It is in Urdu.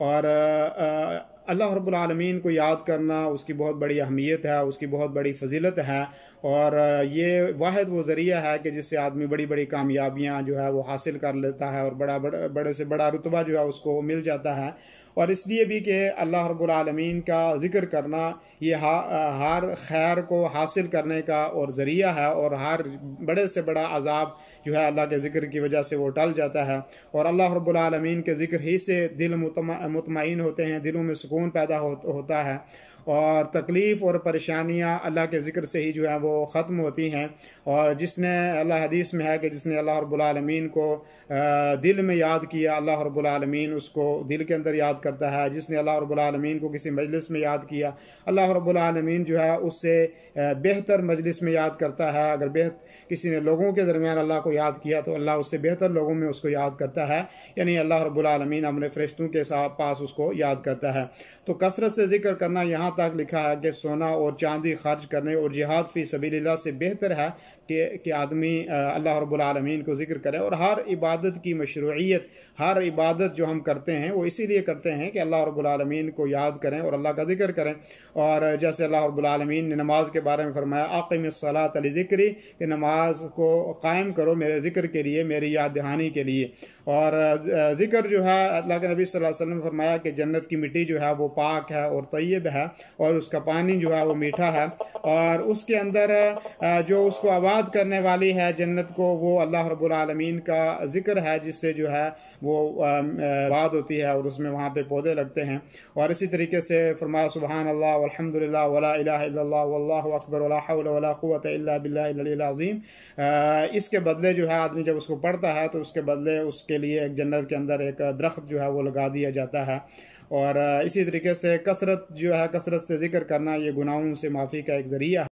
اور اللہ رب العالمین کو یاد کرنا اس کی بہت بڑی اہمیت ہے، اس کی بہت بڑی فضیلت ہے، اور یہ واحد وہ ذریعہ ہے کہ جس سے آدمی بڑی بڑی کامیابیاں جو ہے وہ حاصل کر لیتا ہے، اور بڑے سے بڑا رتبہ جو ہے اس کو مل جاتا ہے۔ اور اس لیے بھی کہ اللہ رب العالمین کا ذکر کرنا یہ ہر خیر کو حاصل کرنے کا اور ذریعہ ہے، اور ہر بڑے سے بڑا عذاب جو ہے اللہ کے ذکر کی وجہ سے وہ ٹل جاتا ہے، اور اللہ رب العالمین کے ذکر ہی سے دل مطمئن ہوتے ہیں، دلوں میں سکون پیدا ہوتا ہے، اور تکلیف اور پریشانیاں اللہ کے ذکر سے ہی جو ہے وہ ختم ہوتی ہیں۔ اور جس نے اللہ حدیث میں ہے کہ جس نے اللہ رب العالمین کو دل میں یاد کیا، اللہ رب العالمین اس کو دل کے اندر یاد کرتا ہے۔ جس نے اللہ رب العالمین کو کسی مجلس میں یاد کیا، اللہ رب العالمین جو ہے اس سے بہتر مجلس میں یاد کرتا ہے۔ اگر کسی نے لوگوں کے درمیان اللہ کو یاد کیا تو اللہ اس سے بہتر لوگوں میں اس کو یاد کرتا ہے، یعنی اللہ رب العالمین اپنے فرشتوں کے پاس اس کو یاد کرتا ہے۔ تو کثرت سے ذکر کرنا، یہاں تک لکھا ہے کہ سونا اور چاندی خرچ کرنے اور جہاد فی سبیل اللہ سے بہتر ہے کہ آدمی اللہ رب العالمین کو ذکر کرے۔ اور ہر عبادت کی مشروعیت، ہر عبادت جو ہم کرتے ہیں وہ اسی لیے کرتے ہیں کہ اللہ رب العالمین کو یاد کریں اور اللہ کا ذکر کریں۔ اور جیسے اللہ رب العالمین نے نماز کے بارے میں فرمایا اقم الصلاۃ لذکری، کہ نماز کو قائم کرو میرے ذکر کے لیے، میری یاد دہانی کے لیے۔ اور ذکر جو ہے، اللہ کے نبی صلی اللہ علیہ وسلم نے فرمایا کہ جنت کی مٹی جو ہے وہ پاک ہے اور طیب ہے، اور اس کا پانی جو ہے وہ میٹھا ہے، اور اس کے اندر جو اس کو آباد کرنے والی ہے جنت کو، وہ اللہ رب العالمین کا ذکر ہے، جس سے جو ہے وہ آباد ہوتی ہے، اور اس میں وہاں پہ پودے لگتے ہیں۔ اور اسی طریقے سے فرمایا سبحان اللہ والحمد للہ ولا الہ الا اللہ واللہ اکبر ولا حول ولا قوت الا باللہ العلی العظیم۔ اس کے بدلے جو ہے آدمی جب اس کو پڑھتا ہے تو اس کے بدلے اس کے لیے ایک جنت کے اندر ایک درخت جو ہے وہ لگا دیا جاتا ہے۔ اور اسی طریقے سے کثرت جو ہے، کثرت سے ذکر کرنا یہ گناہوں سے معافی کا ایک ذریعہ ہے۔